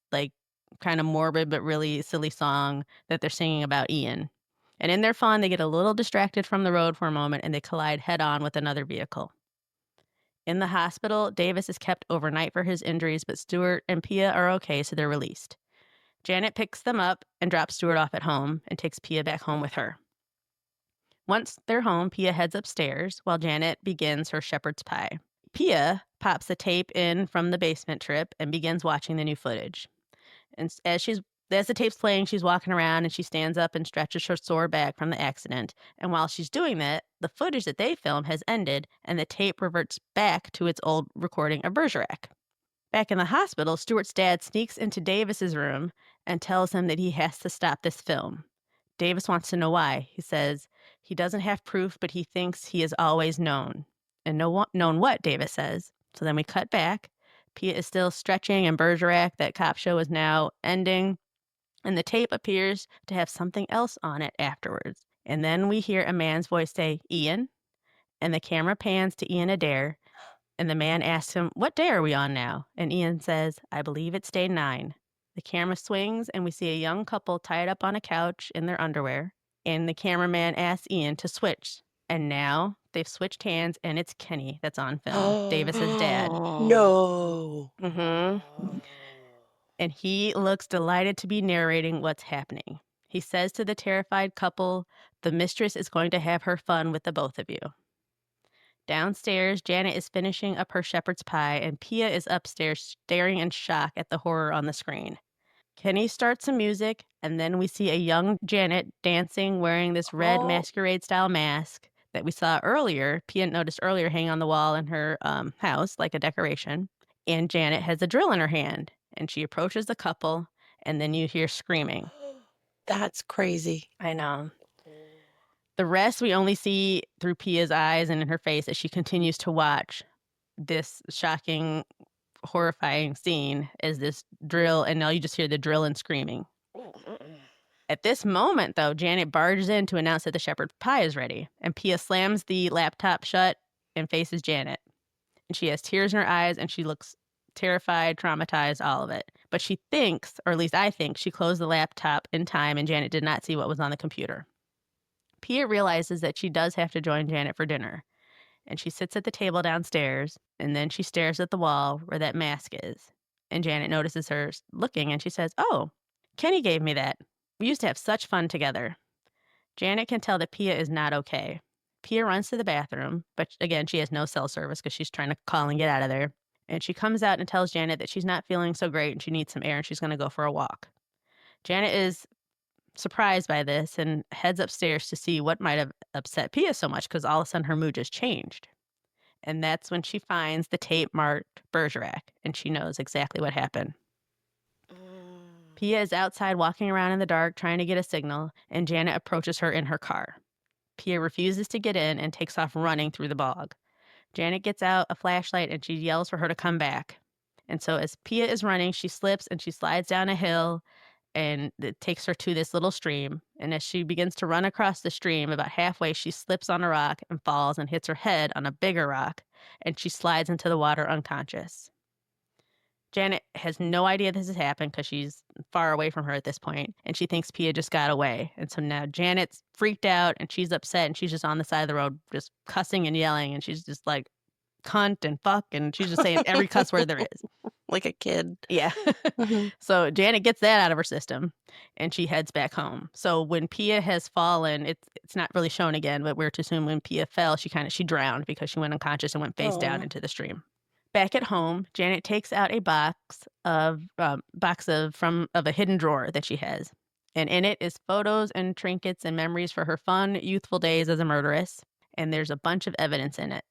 kind of morbid but really silly song that they're singing about Ian. And in their fun, they get a little distracted from the road for a moment, and they collide head-on with another vehicle. In the hospital, Davis is kept overnight for his injuries, but Stuart and Pia are okay, so they're released. Janet picks them up and drops Stuart off at home and takes Pia back home with her. Once they're home, Pia heads upstairs while Janet begins her shepherd's pie. Pia pops the tape in from the basement trip and begins watching the new footage. And as the tape's playing, she's walking around and she stands up and stretches her sore back from the accident. And while she's doing that, the footage that they filmed has ended and the tape reverts back to its old recording of Bergerac. Back in the hospital, Stuart's dad sneaks into Davis's room and tells him that he has to stop this film. Davis wants to know why. He says he doesn't have proof, but he thinks he has always known. And known what, Davis says. So then we cut back. Pia is still stretching, and Bergerac, that cop show, is now ending. And the tape appears to have something else on it afterwards. And then we hear a man's voice say, Ian. And the camera pans to Ian Adair. And the man asks him, what day are we on now? And Ian says, I believe it's day 9. The camera swings and we see a young couple tied up on a couch in their underwear. And the cameraman asks Ian to switch. And now they've switched hands and it's Kenny that's on film, Davis's dad. No. Mm-hmm. And he looks delighted to be narrating what's happening. He says to the terrified couple, the mistress is going to have her fun with the both of you. Downstairs, Janet is finishing up her shepherd's pie, and Pia is upstairs staring in shock at the horror on the screen. Kenny starts some music, and then we see a young Janet dancing wearing this red masquerade-style mask that we saw earlier. Pia noticed earlier hanging on the wall in her house, like a decoration. And Janet has a drill in her hand, and she approaches the couple, and then you hear screaming. That's crazy. I know. The rest we only see through Pia's eyes and in her face as she continues to watch this shocking, horrifying scene as this drill, and now you just hear the drill and screaming. At this moment, though, Janet barges in to announce that the shepherd's pie is ready, and Pia slams the laptop shut and faces Janet. And she has tears in her eyes, and she looks terrified, traumatized, all of it. But she thinks, or at least I think, she closed the laptop in time and Janet did not see what was on the computer. Pia realizes that she does have to join Janet for dinner, and she sits at the table downstairs, and then she stares at the wall where that mask is. And Janet notices her looking, and she says, oh, Kenny gave me that. We used to have such fun together. Janet can tell that Pia is not okay. Pia runs to the bathroom, but again, she has no cell service because she's trying to call and get out of there. And she comes out and tells Janet that she's not feeling so great and she needs some air and she's going to go for a walk. Janet is surprised by this and heads upstairs to see what might have upset Pia so much because all of a sudden her mood just changed. And that's when she finds the tape marked Bergerac and she knows exactly what happened. Pia is outside walking around in the dark trying to get a signal, and Janet approaches her in her car. Pia refuses to get in and takes off running through the bog. Janet gets out a flashlight and she yells for her to come back. And so as Pia is running, she slips and she slides down a hill, and it takes her to this little stream. And as she begins to run across the stream, about halfway, she slips on a rock and falls and hits her head on a bigger rock, and she slides into the water unconscious. Janet has no idea this has happened because she's far away from her at this point, and she thinks Pia just got away. And so now Janet's freaked out, and she's upset, and she's just on the side of the road just cussing and yelling, and she's just like, cunt and fuck, and she's just saying every cuss word there is. Like a kid. Yeah. So Janet gets that out of her system, and she heads back home. So when Pia has fallen, it's not really shown again, but we're to assume when Pia fell, she drowned because she went unconscious and went face down into the stream. Back at home, Janet takes out a box of a hidden drawer that she has, and in it is photos and trinkets and memories for her fun, youthful days as a murderess. And there's a bunch of evidence in it,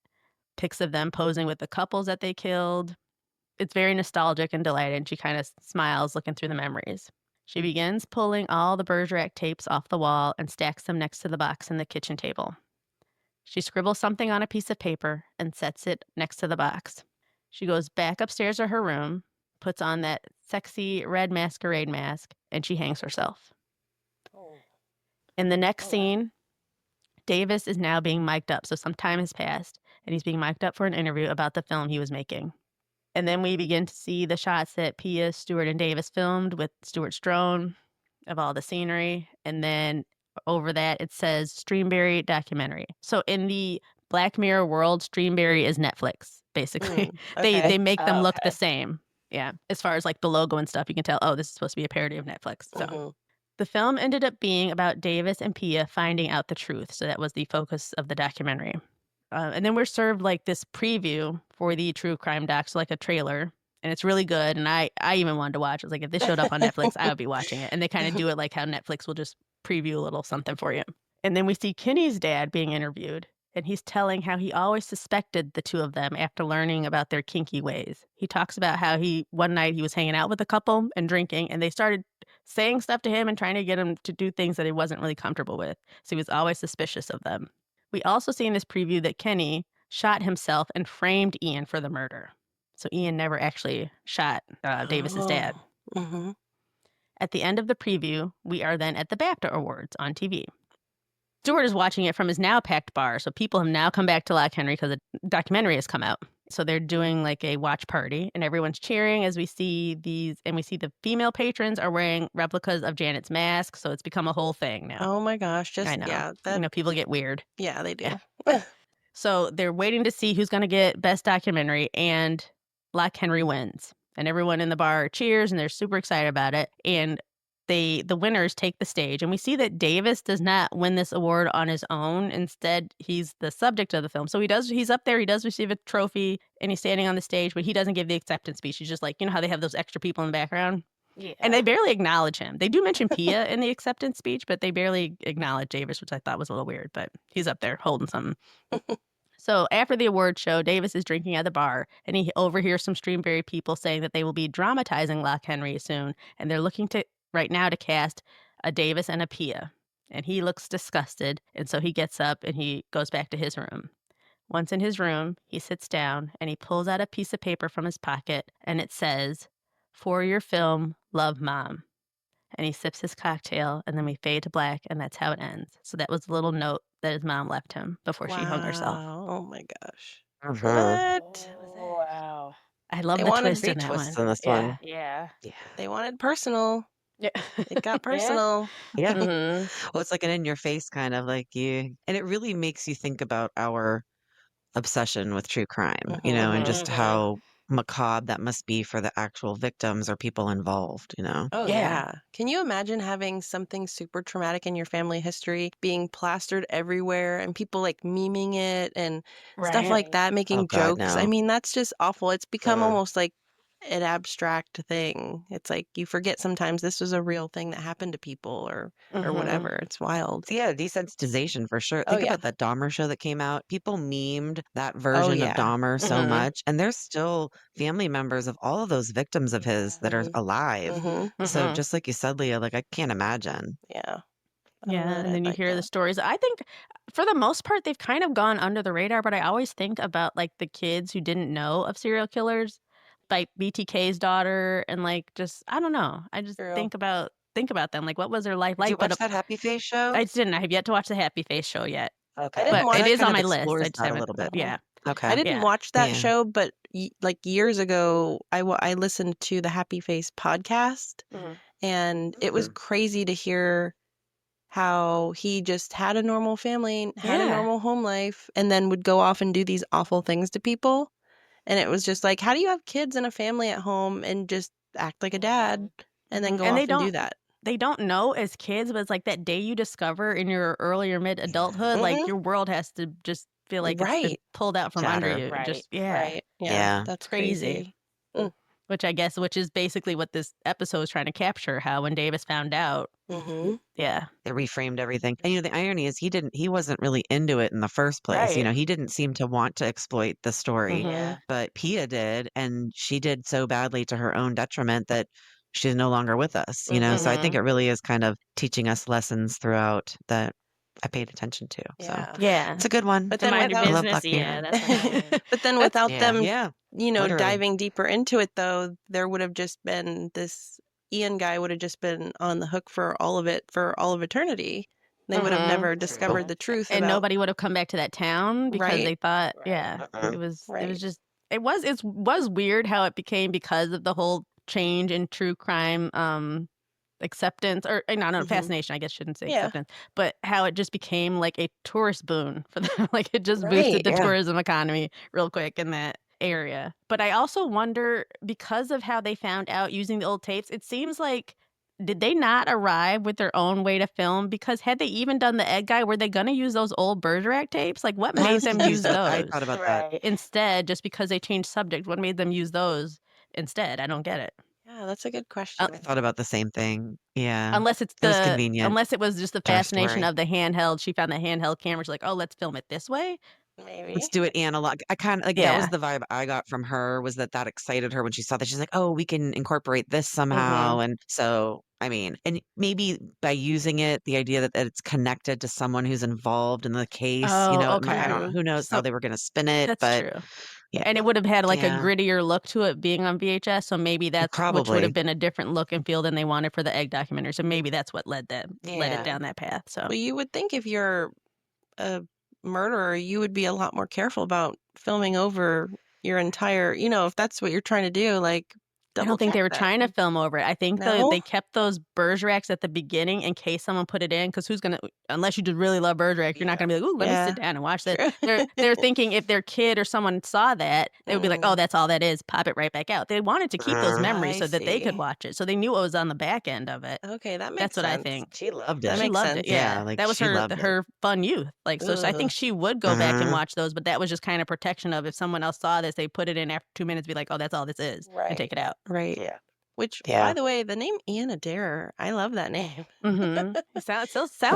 pics of them posing with the couples that they killed. It's very nostalgic and delighted. She kind of smiles looking through the memories. She begins pulling all the Bergerac tapes off the wall and stacks them next to the box in the kitchen table. She scribbles something on a piece of paper and sets it next to the box. She goes back upstairs to her room, puts on that sexy red masquerade mask, and she hangs herself. In the next scene, Davis is now being mic'd up. So some time has passed, and he's being mic'd up for an interview about the film he was making. And then we begin to see the shots that Pia, Stuart, and Davis filmed with Stuart's drone of all the scenery. And then over that, it says Streamberry documentary. So in the Black Mirror world, Streamberry is Netflix, basically. Okay. They make them look the same. Yeah. As far as like the logo and stuff, you can tell, oh, this is supposed to be a parody of Netflix. So the film ended up being about Davis and Pia finding out the truth. So that was the focus of the documentary. And then we're served like this preview for the true crime docs, like a trailer. And it's really good. And I even wanted to watch. I was like, if this showed up on Netflix, I would be watching it. And they kind of do it like how Netflix will just preview a little something for you. And then we see Kinney's dad being interviewed. And he's telling how he always suspected the two of them after learning about their kinky ways. He talks about how one night he was hanging out with a couple and drinking, and they started saying stuff to him and trying to get him to do things that he wasn't really comfortable with. So he was always suspicious of them. We also see in this preview that Kenny shot himself and framed Ian for the murder. So Ian never actually shot Davis's dad. Mm-hmm. At the end of the preview, we are then at the BAFTA Awards on TV. Stuart is watching it from his now packed bar, so people have now come back to Loch Henry because a documentary has come out. So they're doing like a watch party, and everyone's cheering as we see these, and we see the female patrons are wearing replicas of Janet's mask, so it's become a whole thing now. Oh my gosh, I know. yeah, People get weird. yeah, they do. Yeah. So they're waiting to see who's going to get Best Documentary, and Loch Henry wins. And everyone in the bar cheers, and they're super excited about it. And the winners take the stage, and we see that Davis does not win this award on his own. Instead, he's the subject of the film. So he's up there, he does receive a trophy, and he's standing on the stage, but he doesn't give the acceptance speech. He's just like, you know how they have those extra people in the background? Yeah. And they barely acknowledge him. They do mention Pia in the acceptance speech, but they barely acknowledge Davis, which I thought was a little weird, but he's up there holding something. So after the award show, Davis is drinking at the bar, and he overhears some Streamberry people saying that they will be dramatizing Loch Henry soon, and they're looking to right now to cast a Davis and a Pia. And he looks disgusted, and so he gets up and he goes back to his room. Once in his room, he sits down and he pulls out a piece of paper from his pocket, and it says, "For your film, love, Mom." And he sips his cocktail, and then we fade to black, and that's how it ends. So that was a little note that his mom left him before she hung herself. Oh my gosh. Mhm. What? Oh, wow. I love They the wanted twist in Great that twists one. in this Yeah. one. Yeah. Yeah. They wanted personal. Yeah. It got personal. Yeah. Mhm. Well, it's like an in your face kind of like and it really makes you think about our obsession with true crime, and just Mhm. how macabre that must be for the actual victims or people involved. Oh, Yeah. yeah. Can you imagine having something super traumatic in your family history being plastered everywhere and people like memeing it and stuff like Right. that, Oh making God, jokes? I no. mean, that's just awful. It's become Mm. almost like an abstract thing. It's like you forget sometimes this was a real thing that happened to people or Mhm. whatever. It's wild. Yeah, desensitization for sure. Oh, Think yeah. about that Dahmer show that came out. People memed that Oh, version of yeah. Dahmer so Mhm. much, and there's still family members of all of those victims of his that are Mhm. alive. Mm-hmm. So Mhm. just like you said, Leah, like I can't imagine. Yeah. I Yeah, really and then you like hear the that. stories. I think for the most part, they've kind of gone under the radar, but I always think about like the kids who didn't know of serial killers, like BTK's daughter, and like just I don't know. I just True. think about them. Like, what was their life Did you like? But watch that Happy Face show? I just didn't. I have yet to watch the Happy Face show yet, I Okay, didn't but watch it that is kind on of my list. I explores just that a haven't. little bit. Yeah, I Okay. didn't yeah. watch that Yeah. show, but like years ago, I listened to the Happy Face podcast, Mhm. and it was Mhm. crazy to hear how he just had a normal family, had a Yeah. normal home life, and then would go off and do these awful things to people. And it was just like, how do you have kids and a family at home and just act like a dad and then Mhm. go And off and do that? they don't know as kids, but it's like that day you discover in your early or mid adulthood, like Mhm. your world has to just feel like it's been Right. pulled out from under Shatter. you. Right. Just yeah. Right. Yeah. Yeah. That's Crazy. crazy. Which is basically what this episode is trying to capture, how when Davis found out, Mm-hmm. yeah. It reframed everything. And the irony is he wasn't really into it in the first place. Right. He didn't seem to want to exploit the story, Mhm. Yeah. but Pia did, and she did so badly to her own detriment that she's no longer with us. So I think it really is kind of teaching us lessons throughout that I paid attention to. So Yeah. Yeah. it's a good one. But To then mind your I love business. Black Yeah, Mirror. that's amazing. but then That's- without Yeah, them, yeah. Literally. diving deeper into it, though, there would have just been this Ian guy would have just been on the hook for all of it for all of eternity. They would have Mhm. never True. discovered the truth And about nobody would have come back to that town because Right. they thought, Right. yeah, Uh-uh. it was Right. just it was weird how it became because of the whole change in true crime acceptance or no, Mhm. fascination, I guess shouldn't say Yeah. acceptance, but how it just became like a tourist boon for them. Like it just Right. boosted the Yeah. tourism economy real quick in that area. But I also wonder because of how they found out using the old tapes, it seems like did they not arrive with their own way to film? Because had they even done the egg guy, were they going to use those old Bergerac tapes? Like, what I made was them confused use about I those thought about that. Right. instead, just because they changed subject? What made them use those instead? I don't get it. Yeah, that's a good Uh, question. I thought about the same thing. Yeah. Unless it's It was convenient unless it was just the to our fascination story. of the handheld. She found the handheld camera. She's like, oh, let's film it this way. Maybe. Let's do it analog. I kind of like that was Yeah. the vibe I got from her, was that excited her when she saw that. She's like, "Oh, we can incorporate this somehow." Mm-hmm. And so, I mean, and maybe by using it, the idea that it's connected to someone who's involved in the case, Oh, it might, I don't know, okay. who knows how So they were going to spin it, that's but true. yeah, And it would have had like a yeah, grittier look to it being on VHS. So maybe that's which would have probably, been a different look and feel than they wanted for the egg documentary. So maybe that's what led it yeah. down that path. So Well, you would think if you're a murderer, you would be a lot more careful about filming over your entire, if that's what you're trying to do, like I double don't think check they were that. trying to film over it. I think they No? kept those Bergeracs at the beginning in case someone put it in. Because who's gonna, unless you just really love Bergerac, you're not gonna be like, ooh, let me Yeah. sit down and watch that. True. They're thinking if their kid or someone saw that, they would be like, oh, Mm. that's all that is. Pop it right back out. They wanted to keep those memories I so that they could see. watch it. So they knew what was on the back end of it. Okay, that makes That's what I sense. think. She loved That it. She makes loved sense. it. Yeah, like that was she her loved it. her fun youth. Like so, I think Ugh. she would go back and Uh-huh. watch those, but that was just kind of protection of if someone else saw this, they put it in after 2 minutes, be like, oh, that's all this is, and Right. take it out. Right. Yeah. Which, by Yeah. the way, the name Anna Dare, I love that name. Mm-hmm. It sounds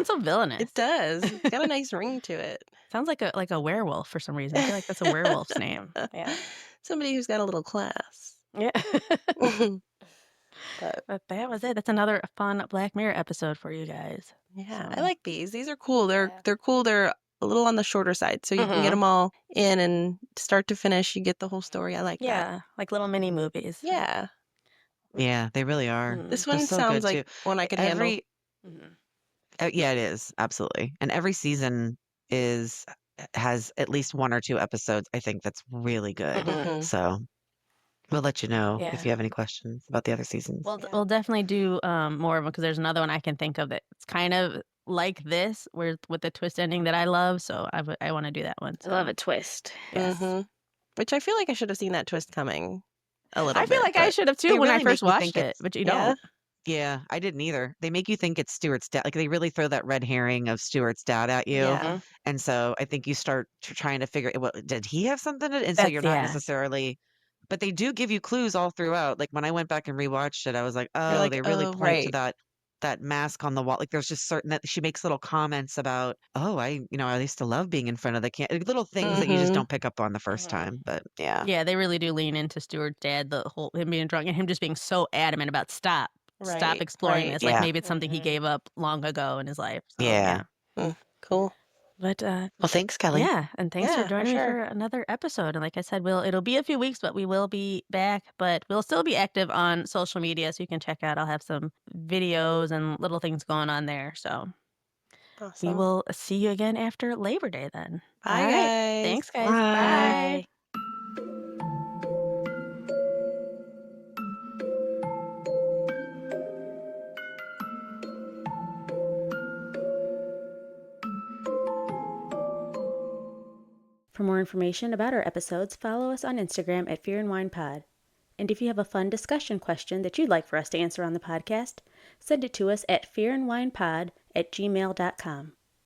so villainous. It does. It's got a nice ring to it. Sounds like a werewolf for some reason. I feel like that's a werewolf's name. Yeah. Somebody who's got a little class. Yeah. But But that was it. That's another fun Black Mirror episode for you guys. yeah, I So like these. These are cool. yeah. They're cool. They're a little on the shorter side, so you can get Mhm. them all in and start to finish. You get the whole story. I like that. Yeah, like little mini movies. Yeah, Yeah, they really are. Mm. this They're one so sounds good like too. one I could handle. Every Mhm. Yeah, it is. Absolutely. And every season has at least one or two episodes, I think, that's really good. Mhm. So we'll let you know if Yeah. you have any questions about the other seasons. We'll Yeah. we'll definitely do more of them because there's another one I can think of that's kind of like this, where with the twist ending that I love. So I want to do that one. I love So a twist. yes. Mhm. Which I feel like I should have seen that twist coming a little I feel bit. like I but should have They too when I really make first you watched think it, it's but you yeah. don't. Yeah, I didn't either. They make you think it's Stuart's dad. Like they really throw that red herring of Stuart's dad at you. Yeah. Mhm. And so I think you start trying to figure, well, did he have something to, and so you're not Yeah. necessarily, but they do give you clues all throughout. Like when I went back and rewatched it, I was like, You're oh, like, they really oh, point to right. that mask on the wall. Like there's just certain that she makes little comments about, oh, I used to love being in front of the little things that you just Mhm. don't pick up on the first Mhm. time. But yeah. Yeah, they really do lean into Stuart's dad, the whole him being drunk and him just being so adamant about stop Right. exploring Right. this. Like Yeah. maybe it's something he Mhm. gave up long ago in his life. So Yeah. yeah. Cool. But Well, thanks, Kelly. yeah, and thanks for Yeah, for joining me sure. for another episode. And like I said, it'll be a few weeks, but we will be back. But we'll still be active on social media, so you can check out. I'll have some videos and little things going on there. So we Awesome. will see you again after Labor Day then. Bye, All right. guys. Thanks, guys. Bye. Bye. For more information about our episodes, follow us on Instagram at Fear and Wine Pod. And if you have a fun discussion question that you'd like for us to answer on the podcast, send it to us at fearandwinepod@gmail.com.